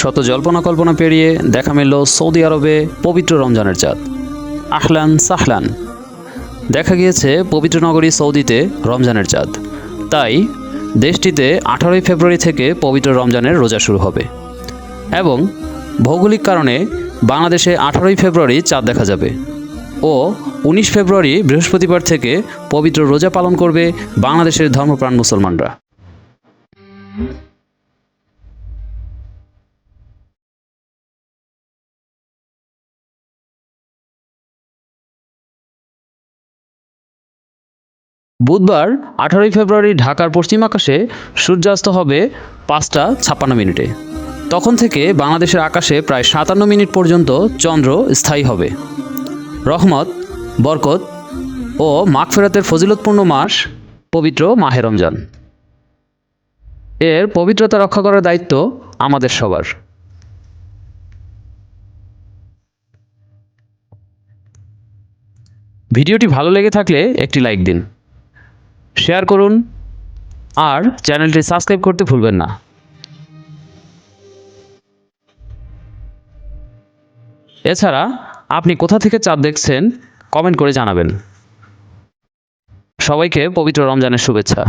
শত জল্পনা কল্পনা পেরিয়ে দেখা মিলল সৌদি আরবে পবিত্র রমজানের চাঁদ। আহলান সাহলান। দেখা গিয়েছে পবিত্র নগরী সৌদিতে রমজানের চাঁদ। তাই দেশটিতে 18ই ফেব্রুয়ারি থেকে পবিত্র রমজানের রোজা শুরু হবে এবং ভৌগোলিক কারণে বাংলাদেশে 18ই ফেব্রুয়ারি চাঁদ দেখা যাবে ও 19 ফেব্রুয়ারি বৃহস্পতিবার থেকে পবিত্র রোজা পালন করবে বাংলাদেশের ধর্মপ্রাণ মুসলমানরা। বুধবার 18ই ফেব্রুয়ারি ঢাকার পশ্চিম আকাশে সূর্যাস্ত হবে 5টা 56 মিনিটে। তখন থেকে বাংলাদেশের আকাশে প্রায় 57 মিনিট পর্যন্ত চন্দ্র স্থায়ী হবে। রহমত, বরকত ও মাগফিরাতের ফজিলতপূর্ণ মাস পবিত্র মাহে রমজান। এর পবিত্রতা রক্ষা করার দায়িত্ব আমাদের সবার। ভিডিওটি ভালো লেগে থাকলে একটি লাইক দিন, শেয়ার করুন আর চ্যানেলটি সাবস্ক্রাইব করতে ভুলবেন না। এছাড়া আপনি কোথা থেকে চাঁদ দেখছেন কমেন্ট করে জানাবেন। সবাইকে পবিত্র রমজানের শুভেচ্ছা।